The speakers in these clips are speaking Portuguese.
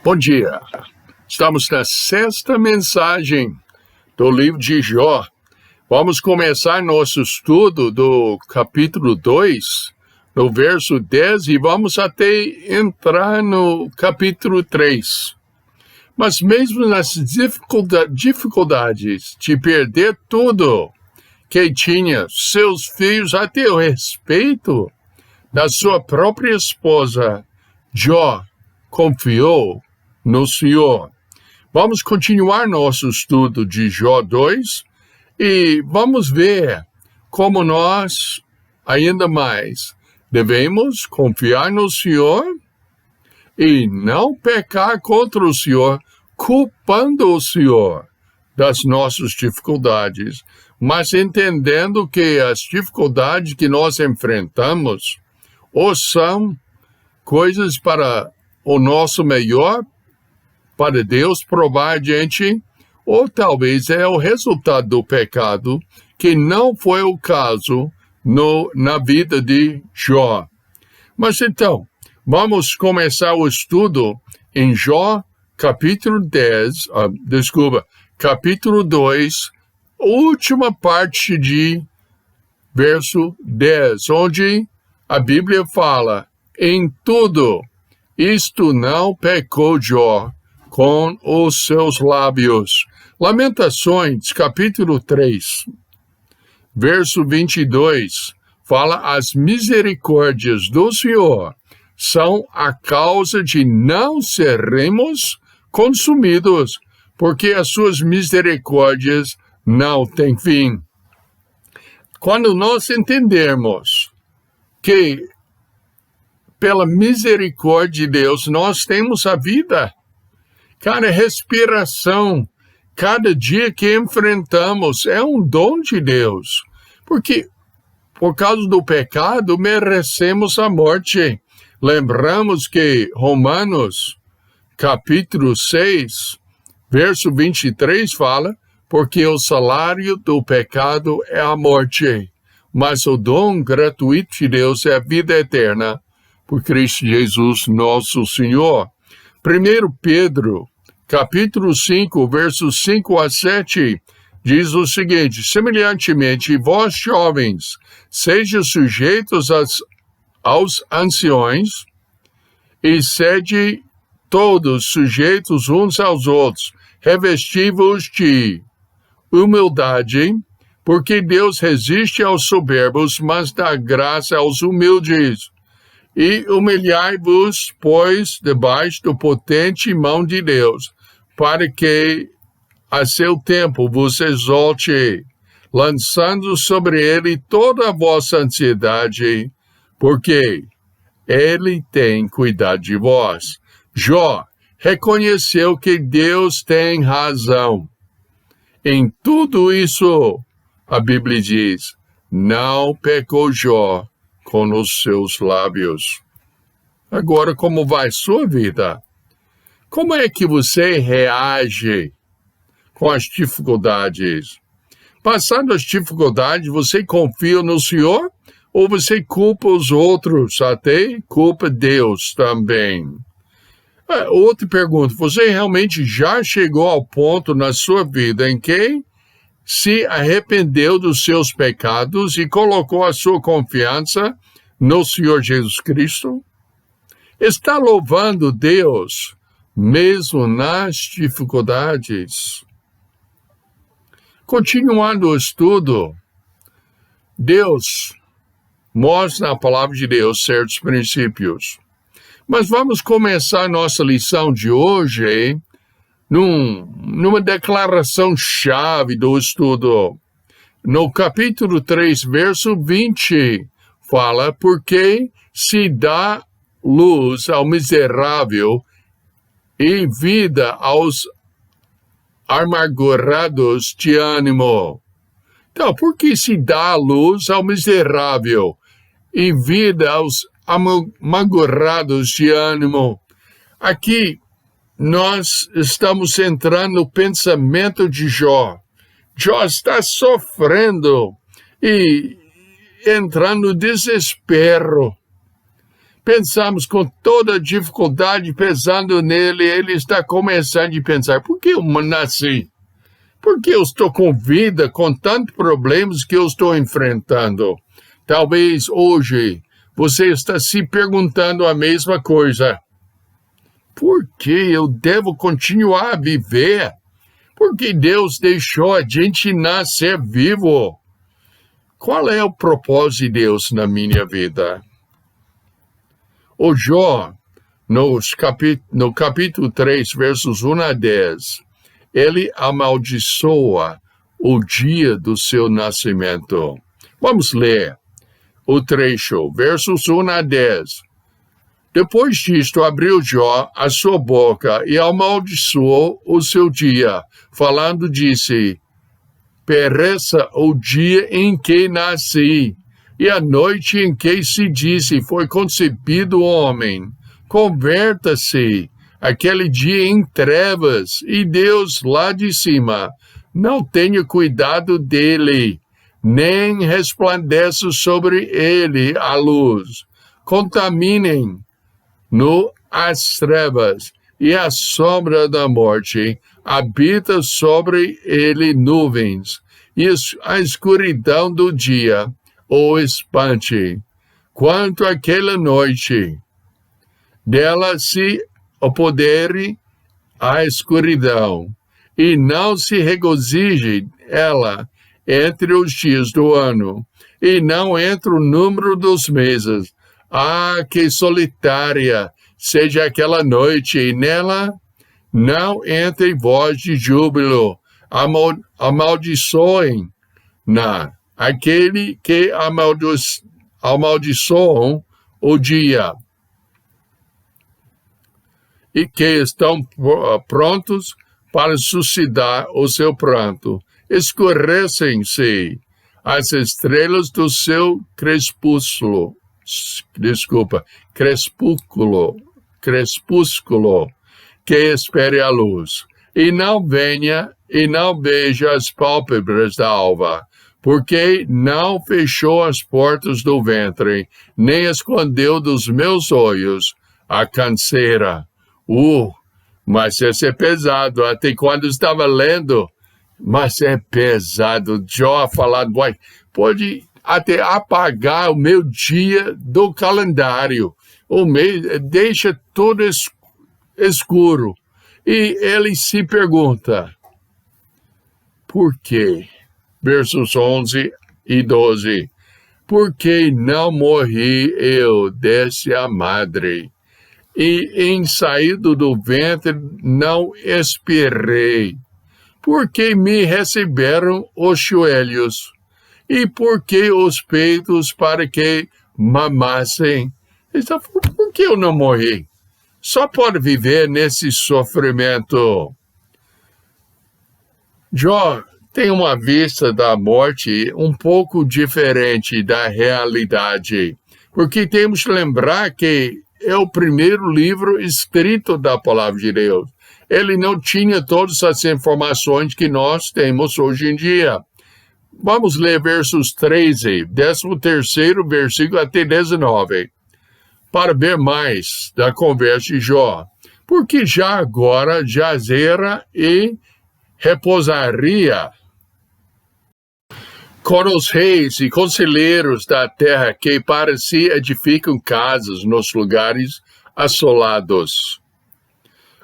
Bom dia. Estamos na sexta mensagem do livro de Jó. Vamos começar nosso estudo do capítulo 2, no verso 10, e vamos até entrar no capítulo 3. Mas mesmo nas dificuldades de perder tudo que tinha, seus filhos, até o respeito da sua própria esposa, Jó confiou no Senhor. Vamos continuar nosso estudo de Jó 2 e vamos ver como nós, ainda mais, devemos confiar no Senhor e não pecar contra o Senhor, culpando o Senhor das nossas dificuldades, mas entendendo que as dificuldades que nós enfrentamos ou são coisas para o nosso melhor, para Deus provar a gente, ou talvez é o resultado do pecado, que não foi o caso na vida de Jó. Mas então, vamos começar o estudo em Jó, capítulo 2, última parte de verso 10, onde a Bíblia fala: em tudo isto não pecou Jó com os seus lábios. Lamentações, capítulo 3, verso 22, fala: as misericórdias do Senhor são a causa de não sermos consumidos, porque as suas misericórdias não têm fim. Quando nós entendermos que pela misericórdia de Deus nós temos a vida, cada respiração, cada dia que enfrentamos é um dom de Deus, porque por causa do pecado merecemos a morte. Lembramos que Romanos, capítulo 6, verso 23 fala: porque o salário do pecado é a morte, mas o dom gratuito de Deus é a vida eterna, por Cristo Jesus nosso Senhor. 1 Pedro, capítulo 5, versos 5 a 7, diz o seguinte: semelhantemente, vós jovens, sejam sujeitos aos anciões, e sede todos sujeitos uns aos outros, revesti-vos de humildade, porque Deus resiste aos soberbos, mas dá graça aos humildes. E humilhai-vos, pois, debaixo do potente mão de Deus, para que a seu tempo vos exalte, lançando sobre ele toda a vossa ansiedade, porque ele tem cuidado de vós. Jó reconheceu que Deus tem razão. Em tudo isso, a Bíblia diz: não pecou Jó com os seus lábios. Agora, como vai sua vida? Como é que você reage com as dificuldades? Passando as dificuldades, você confia no Senhor ou você culpa os outros, até culpa Deus também? Outra pergunta: você realmente já chegou ao ponto na sua vida em que se arrependeu dos seus pecados e colocou a sua confiança no Senhor Jesus Cristo? Está louvando Deus mesmo nas dificuldades? Continuando o estudo, Deus mostra na palavra de Deus certos princípios. Mas vamos começar nossa lição de hoje numa declaração-chave do estudo. No capítulo 3, verso 20, fala: porque se dá luz ao miserável e vida aos amargurados de ânimo. Então, por que se dá luz ao miserável e vida aos amargurados de ânimo? Aqui nós estamos entrando no pensamento de Jó. Jó está sofrendo e entrando no desespero. pensamos com toda a dificuldade, pensando nele, ele está começando a pensar, por que eu nasci? Por que eu estou com vida, com tantos problemas que eu estou enfrentando? Talvez hoje você está se perguntando a mesma coisa. Por que eu devo continuar a viver? Por que Deus deixou a gente nascer vivo? Qual é o propósito de Deus na minha vida? O Jó, no capítulo 3, versos 1 a 10, ele amaldiçoa o dia do seu nascimento. Vamos ler o trecho, versos 1 a 10. Depois disto, abriu Jó a sua boca e amaldiçoou o seu dia, falando, disse: pereça o dia em que nasci, e a noite em que se disse foi concebido o homem. Converta-se aquele dia em trevas, e Deus lá de cima não tenha cuidado dele, nem resplandeça sobre ele a luz. Contaminem no as trevas, e a sombra da morte habita sobre ele nuvens, e a escuridão do dia o espante. Quanto àquela noite, dela se apodere a escuridão, e não se regozije ela entre os dias do ano, e não entre o número dos meses. Ah, que solitária seja aquela noite, e nela não entre voz de júbilo. Amaldiçoem-na aquele que amaldiçoam o dia, e que estão prontos para suscitar o seu pranto. Escurecem-se as estrelas do seu crepúsculo, que espere a luz, e não venha e não veja as pálpebras da alva, porque não fechou as portas do ventre, nem escondeu dos meus olhos a canseira. Mas esse é pesado, até quando estava lendo, mas é pesado. Jó falando, pode até apagar o meu dia do calendário, o mês, deixa todo escuro. E ele se pergunta, por quê? Versos 11 e 12. Por que não morri eu desse a madre? E em saído do ventre não expirei? Por que me receberam os joelhos? E por que os peitos para que mamassem? Então, por que eu não morri? Só pode viver nesse sofrimento. Jó tem uma vista da morte um pouco diferente da realidade, porque temos que lembrar que é o primeiro livro escrito da Palavra de Deus. Ele não tinha todas as informações que nós temos hoje em dia. Vamos ler versos 13, 13º versículo até 19, para ver mais da conversa de Jó. Porque já agora jazera e repousaria com os reis e conselheiros da terra que para si edificam casas nos lugares assolados,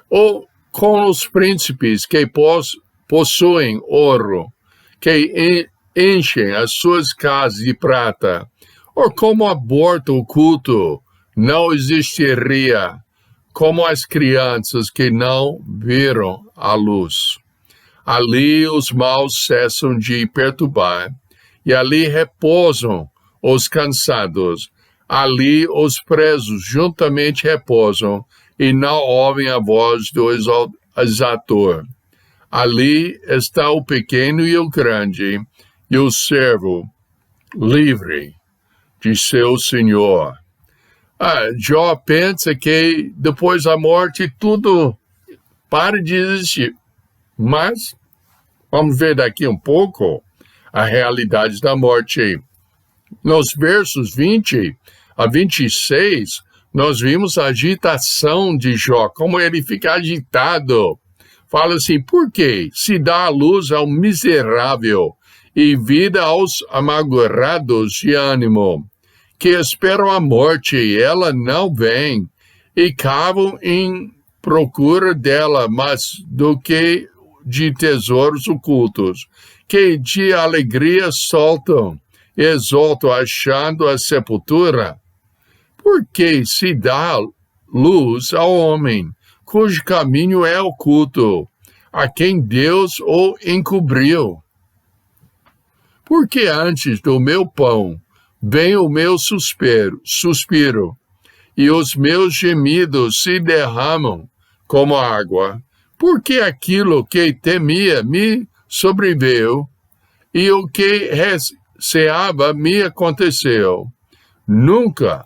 ou com os príncipes que possuem ouro, que enchem as suas casas de prata, ou como aborto oculto não existiria, como as crianças que não viram a luz. Ali os maus cessam de perturbar, e ali repousam os cansados. Ali os presos juntamente repousam, e não ouvem a voz do exator. Ali está o pequeno e o grande, e o servo livre de seu senhor. Jó pensa que depois da morte tudo para de existir. Mas vamos ver daqui um pouco a realidade da morte. Nos versos 20 a 26, nós vimos a agitação de Jó, como ele fica agitado. Fala assim, por quê? Se dá a luz ao miserável e vida aos amargurados de ânimo, que esperam a morte e ela não vem, e cavam em procura dela, mas do que de tesouros ocultos, que de alegria soltam, exultam achando a sepultura. Porque se dá luz ao homem, cujo caminho é oculto, a quem Deus o encobriu. Porque antes do meu pão vem o meu suspiro, e os meus gemidos se derramam como água, porque aquilo que temia me sobreveio, e o que receava me aconteceu. Nunca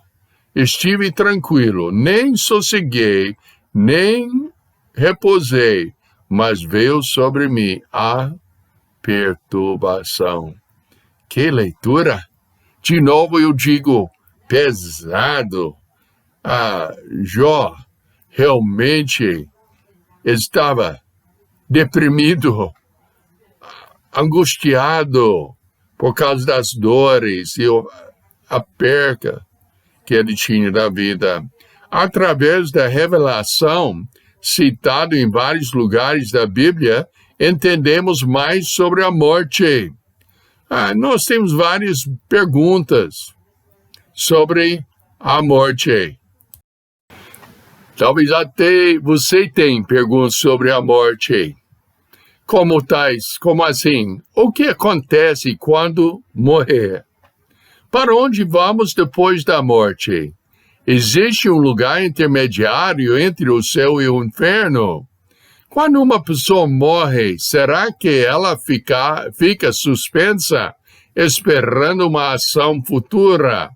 estive tranquilo, nem sosseguei, nem repousei, mas veio sobre mim a perturbação. Que leitura! De novo eu digo, pesado. Jó realmente estava deprimido, angustiado por causa das dores e a perca que ele tinha da vida. Através da revelação, citada em vários lugares da Bíblia, entendemos mais sobre a morte. Nós temos várias perguntas sobre a morte. Talvez até você tenha perguntas sobre a morte. Como assim? O que acontece quando morrer? Para onde vamos depois da morte? Existe um lugar intermediário entre o céu e o inferno? Quando uma pessoa morre, será que ela fica suspensa, esperando uma ação futura?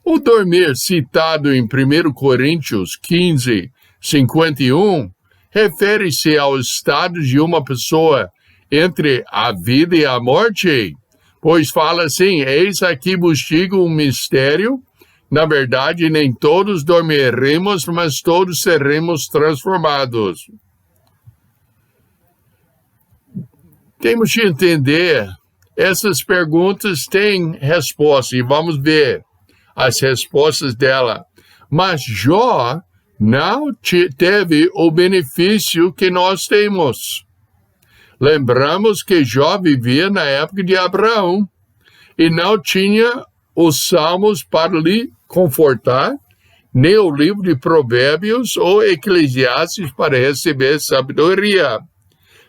O dormir citado em 1 Coríntios 15, 51, refere-se ao estado de uma pessoa entre a vida e a morte, pois fala assim, eis aqui vos digo um mistério, na verdade nem todos dormiremos, mas todos seremos transformados. Temos de entender, essas perguntas têm resposta, e vamos ver as respostas dela. Mas Jó não teve o benefício que nós temos. Lembramos que Jó vivia na época de Abraão e não tinha os salmos para lhe confortar, nem o livro de Provérbios ou Eclesiastes para receber sabedoria.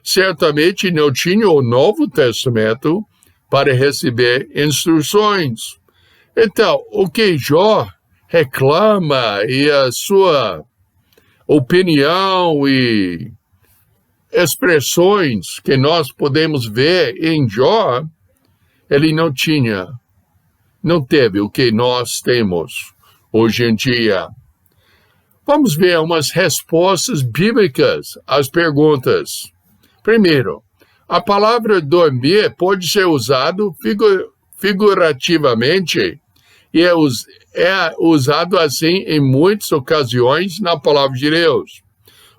Certamente não tinha o Novo Testamento para receber instruções. Então, o que Jó reclama e a sua opinião e expressões que nós podemos ver em Jó, ele não teve o que nós temos hoje em dia. Vamos ver umas respostas bíblicas às perguntas. Primeiro, a palavra dormir pode ser usado figurativamente e é usado assim em muitas ocasiões na palavra de Deus.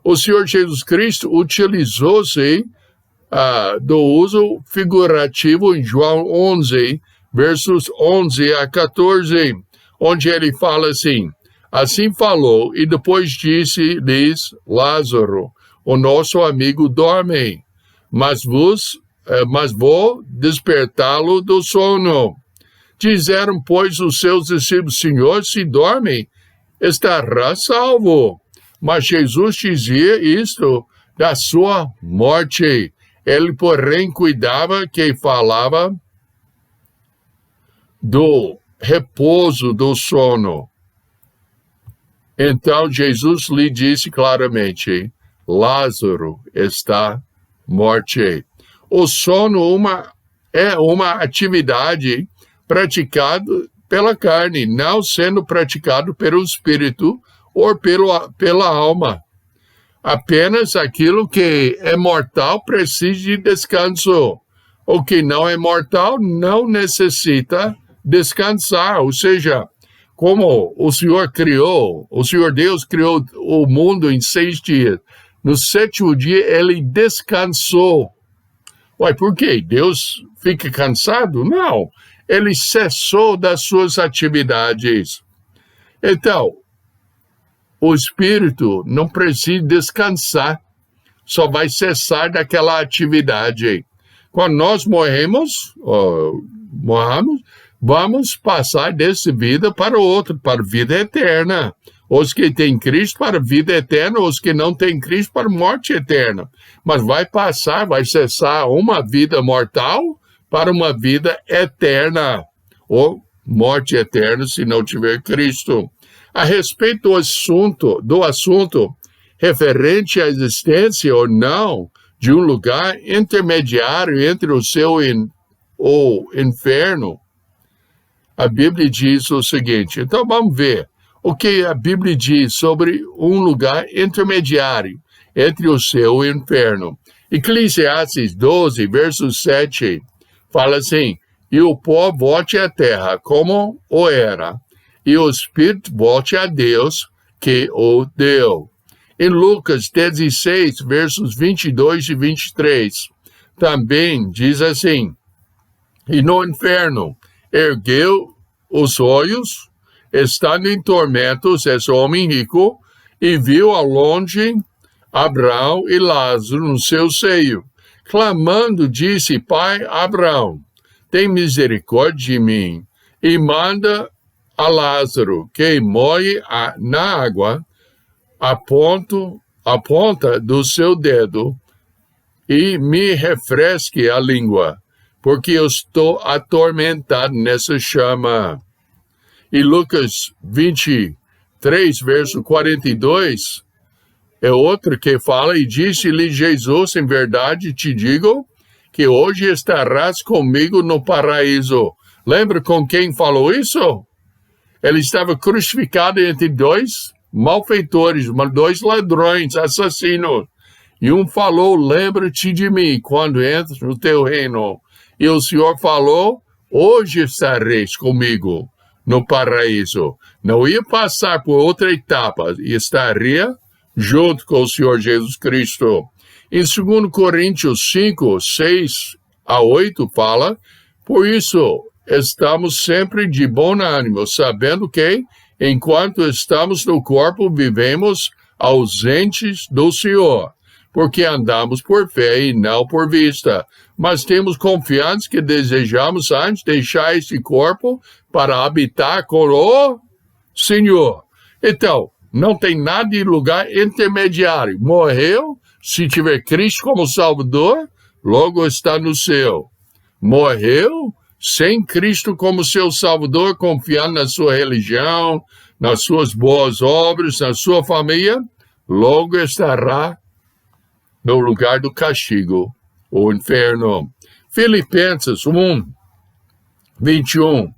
O Senhor Jesus Cristo utilizou-se do uso figurativo em João 11, versos 11 a 14, onde ele fala assim falou e depois disse-lhes Lázaro, o nosso amigo dorme, mas vou despertá-lo do sono. Disseram, pois, os seus discípulos, Senhor, se dorme, estará salvo. Mas Jesus dizia isto da sua morte. Ele, porém, cuidava que falava do repouso do sono. Então, Jesus lhe disse claramente, Lázaro está morto. O sono é uma atividade praticado pela carne, não sendo praticado pelo espírito ou pela alma. Apenas aquilo que é mortal precisa de descanso. O que não é mortal não necessita descansar. Ou seja, como o Senhor Deus criou o mundo em 6 dias. No 7º dia, ele descansou. Ué, por quê? Deus fica cansado? Não. Ele cessou das suas atividades. Então, o Espírito não precisa descansar. Só vai cessar daquela atividade. Quando nós morremos, vamos passar dessa vida para outra, para a vida eterna. Os que têm Cristo para a vida eterna, os que não têm Cristo para a morte eterna. Mas vai cessar uma vida mortal para uma vida eterna, ou morte eterna se não tiver Cristo. A respeito do assunto referente à existência ou não de um lugar intermediário entre o céu e o inferno, a Bíblia diz o seguinte. Então vamos ver o que a Bíblia diz sobre um lugar intermediário entre o céu e o inferno. Eclesiastes 12, verso 7, fala assim: e o pó volte à terra como o era, e o espírito volte a Deus que o deu. Em Lucas 16, versos 22 e 23, também diz assim: e no inferno ergueu os olhos, estando em tormentos, esse homem rico, e viu ao longe Abraão e Lázaro no seu seio. Clamando, disse: Pai Abraão, tem misericórdia de mim, e manda a Lázaro, que moe na água, a ponta do seu dedo, e me refresque a língua, porque eu estou atormentado nessa chama. E Lucas 23, verso 42, é outro que fala: e disse-lhe Jesus, em verdade te digo, que hoje estarás comigo no paraíso. Lembra com quem falou isso? Ele estava crucificado entre 2 malfeitores, 2 ladrões, assassinos. E um falou: lembra-te de mim quando entras no teu reino. E o Senhor falou: hoje estareis comigo no paraíso. Não ia passar por outra etapa, e estaria junto com o Senhor Jesus Cristo. Em 2 Coríntios 5, 6 a 8 fala: por isso estamos sempre de bom ânimo, sabendo que, enquanto estamos no corpo, vivemos ausentes do Senhor, porque andamos por fé e não por vista. Mas temos confiança que desejamos antes deixar este corpo para habitar com o Senhor. Então, não tem nada de lugar intermediário. Morreu, se tiver Cristo como Salvador, logo está no céu. Morreu, sem Cristo como seu Salvador, confiando na sua religião, nas suas boas obras, na sua família, logo estará no lugar do castigo, o inferno. Filipenses 1, 21,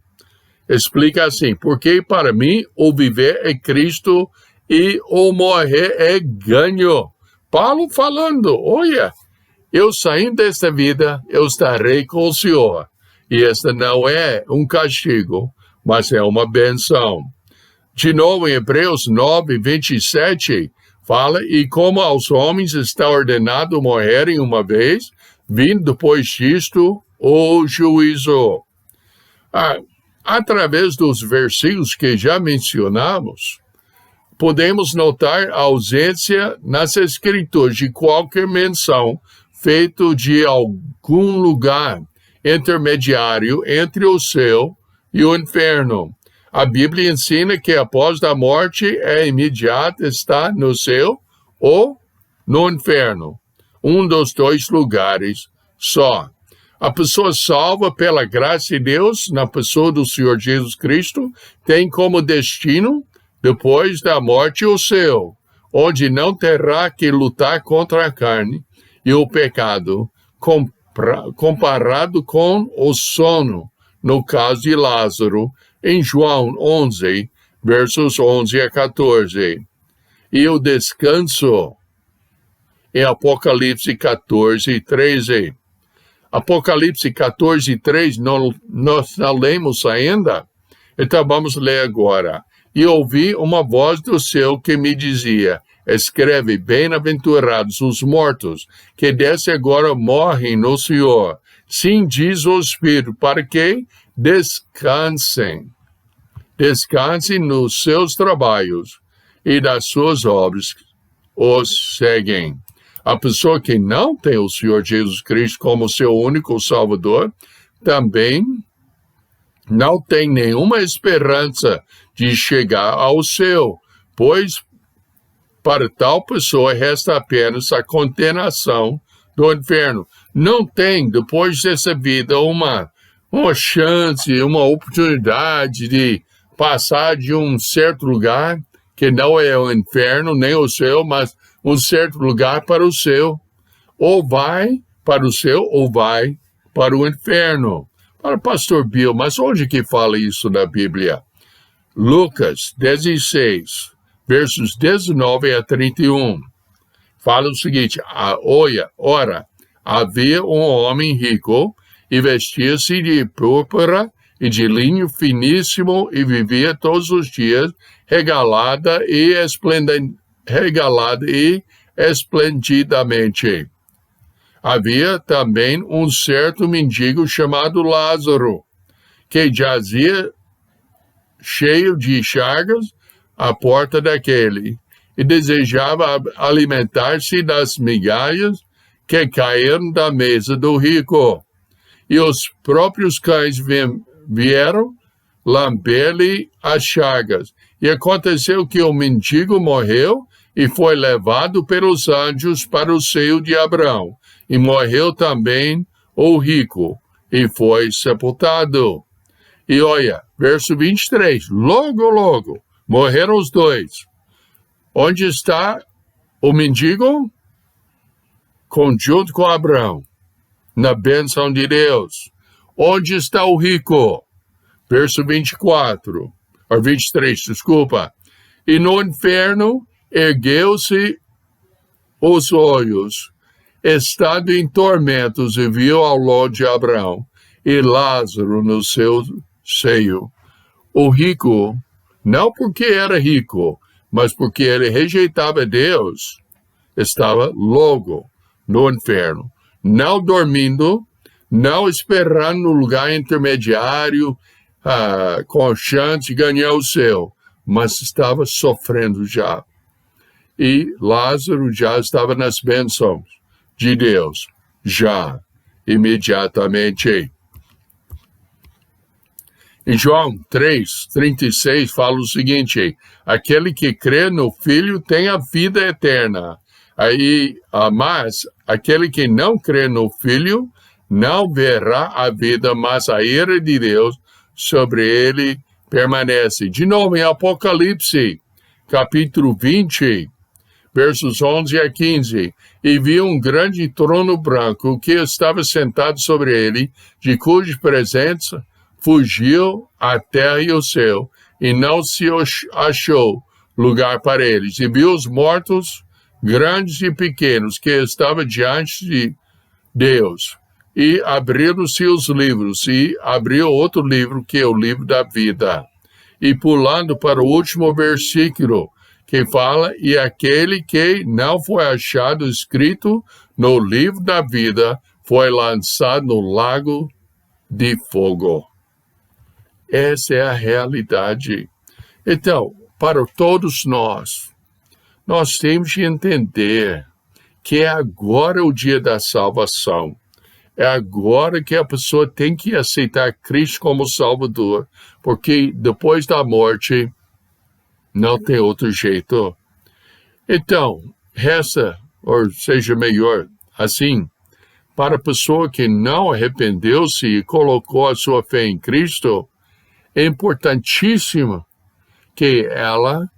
explica assim: porque para mim o viver é Cristo e o morrer é ganho. Paulo falando: olha, eu saindo desta vida, eu estarei com o Senhor. E esta não é um castigo, mas é uma benção. De novo, em Hebreus 9, 27, fala: e como aos homens está ordenado morrerem uma vez, vindo depois disto o juízo. Através dos versículos que já mencionamos, podemos notar a ausência nas Escrituras de qualquer menção feita de algum lugar intermediário entre o céu e o inferno. A Bíblia ensina que após a morte é imediata, está no céu ou no inferno. Um dos 2 lugares só. A pessoa salva pela graça de Deus, na pessoa do Senhor Jesus Cristo, tem como destino, depois da morte, o céu, onde não terá que lutar contra a carne e o pecado, comparado com o sono, no caso de Lázaro, em João 11, versos 11 a 14. E o descanso em Apocalipse 14, 13. Apocalipse 14, 3, nós não lemos ainda. Então vamos ler agora. E ouvi uma voz do céu que me dizia: escreve, bem-aventurados os mortos, que desce agora morrem no Senhor. Sim, diz o Espírito, para que descansem. Descansem nos seus trabalhos e das suas obras os seguem. A pessoa que não tem o Senhor Jesus Cristo como seu único Salvador, também não tem nenhuma esperança de chegar ao céu, pois para tal pessoa resta apenas a condenação do inferno. Não tem, depois dessa vida, uma chance, uma oportunidade de passar de um certo lugar, que não é o inferno, nem o céu, mas um certo lugar para o céu. Ou vai para o céu, ou vai para o inferno. Para o pastor Bill, mas onde que fala isso na Bíblia? Lucas 16, versos 19 a 31. Fala o seguinte: ora, havia um homem rico e vestia-se de púrpura e de linho finíssimo e vivia todos os dias regalada e esplendidamente. Havia também um certo mendigo chamado Lázaro, que jazia cheio de chagas à porta daquele, e desejava alimentar-se das migalhas que caíram da mesa do rico. E os próprios cães vieram lamber-lhe as chagas. E aconteceu que o mendigo morreu e foi levado pelos anjos para o seio de Abraão. E morreu também o rico, e foi sepultado. E olha, verso 23, logo, morreram os dois. Onde está o mendigo? Conjunto com Abraão, na bênção de Deus. Onde está o rico? Verso 24, ou 23, desculpa. E no inferno ergueu-se os olhos, estando em tormentos, e viu ao longe Abraão e Lázaro no seu seio. O rico, não porque era rico, mas porque ele rejeitava Deus, estava logo no inferno, não dormindo, não esperando no lugar intermediário, com chance de ganhar o céu, mas estava sofrendo já. E Lázaro já estava nas bênçãos de Deus, já, imediatamente. Em João 3:36 fala o seguinte: aquele que crê no Filho tem a vida eterna. Mas aquele que não crê no Filho não verá a vida, mas a ira de Deus sobre ele permanece. De novo, em Apocalipse, capítulo 20, versos 11 a 15. E viu um grande trono branco que estava sentado sobre ele, de cuja presença fugiu a terra e o céu, e não se achou lugar para eles. E viu os mortos, grandes e pequenos, que estavam diante de Deus. E abriram-se os livros, e abriu outro livro, que é o livro da vida. E pulando para o último versículo, que fala: e aquele que não foi achado escrito no livro da vida foi lançado no lago de fogo. Essa é a realidade. Então, para todos nós temos de entender que é agora o dia da salvação. É agora que a pessoa tem que aceitar Cristo como Salvador, porque depois da morte não tem outro jeito. Então, resta, ou seja melhor, assim, para a pessoa que não arrependeu-se e colocou a sua fé em Cristo, é importantíssimo que ela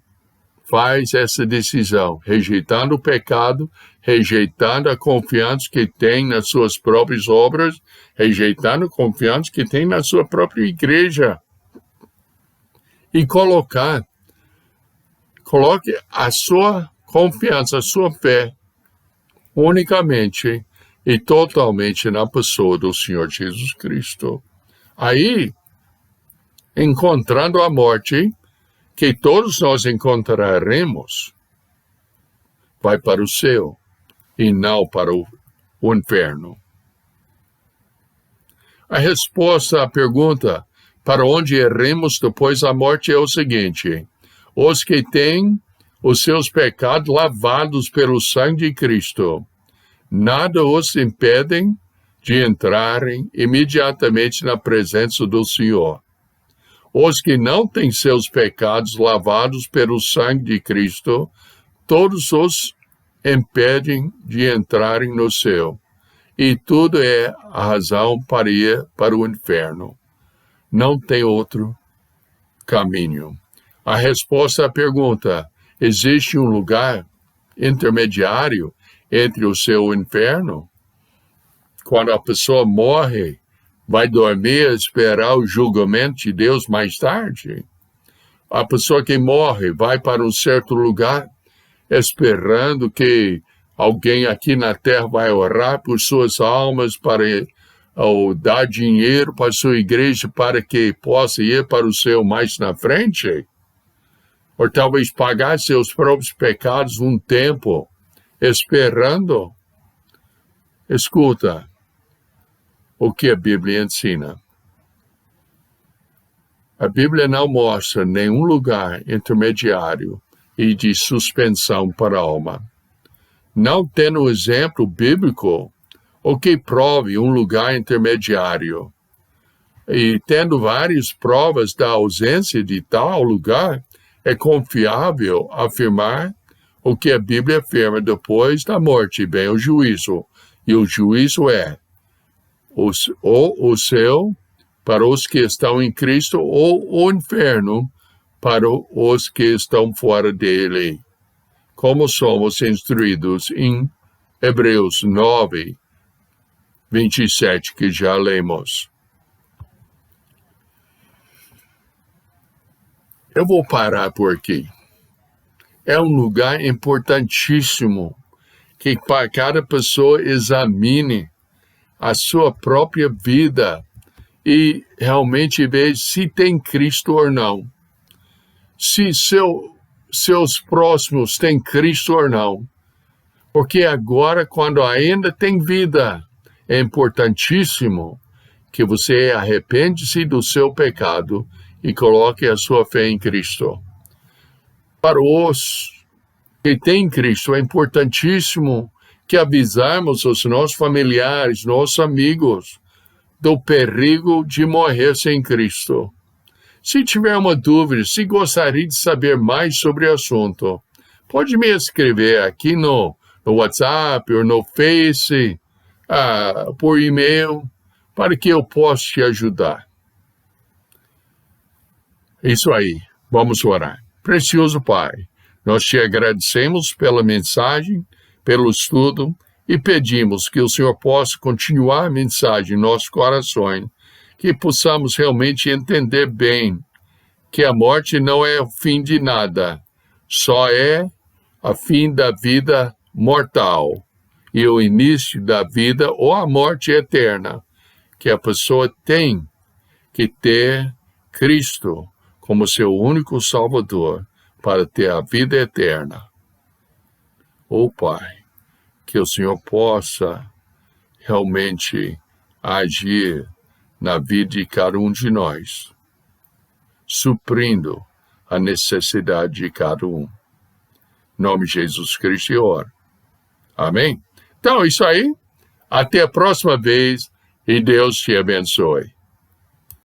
faz essa decisão, rejeitando o pecado, rejeitando a confiança que tem nas suas próprias obras, rejeitando a confiança que tem na sua própria igreja. E coloque a sua confiança, a sua fé, unicamente e totalmente na pessoa do Senhor Jesus Cristo. Aí, encontrando a morte, que todos nós encontraremos, vai para o céu e não para o inferno. A resposta à pergunta para onde iremos depois da morte é o seguinte: os que têm os seus pecados lavados pelo sangue de Cristo, nada os impedem de entrarem imediatamente na presença do Senhor. Os que não têm seus pecados lavados pelo sangue de Cristo, todos os impedem de entrarem no céu. E tudo é a razão para ir para o inferno. Não tem outro caminho. A resposta à pergunta: existe um lugar intermediário entre o céu e o inferno? Quando a pessoa morre, vai dormir e esperar o julgamento de Deus mais tarde? A pessoa que morre vai para um certo lugar esperando que alguém aqui na terra vai orar por suas almas para ou dar dinheiro para sua igreja para que possa ir para o céu mais na frente? Ou talvez pagar seus próprios pecados um tempo esperando? Escuta o que a Bíblia ensina. A Bíblia não mostra nenhum lugar intermediário e de suspensão para a alma. Não tendo um exemplo bíblico o que prove um lugar intermediário. E tendo várias provas da ausência de tal lugar, é confiável afirmar o que a Bíblia afirma: depois da morte vem o juízo. E o juízo é ou o céu para os que estão em Cristo, ou o inferno para os que estão fora dele. Como somos instruídos em Hebreus 9, 27, que já lemos. Eu vou parar por aqui. É um lugar importantíssimo que para cada pessoa examine a sua própria vida e realmente ver se tem Cristo ou não. Se seus próximos têm Cristo ou não. Porque agora, quando ainda tem vida, é importantíssimo que você arrepende-se do seu pecado e coloque a sua fé em Cristo. Para os que têm Cristo, é importantíssimo que avisarmos os nossos familiares, nossos amigos, do perigo de morrer sem Cristo. Se tiver uma dúvida, se gostaria de saber mais sobre o assunto, pode me escrever aqui no WhatsApp ou no Face, por e-mail, para que eu possa te ajudar. Isso aí, vamos orar. Precioso Pai, nós te agradecemos pela mensagem, pelo estudo, e pedimos que o Senhor possa continuar a mensagem em nosso coração, que possamos realmente entender bem que a morte não é o fim de nada, só é a fim da vida mortal e o início da vida ou a morte eterna, que a pessoa tem que ter Cristo como seu único Salvador para ter a vida eterna. Ó Pai, que o Senhor possa realmente agir na vida de cada um de nós, suprindo a necessidade de cada um. Em nome de Jesus Cristo eu oro. Amém? Então, é isso aí. Até a próxima vez e Deus te abençoe.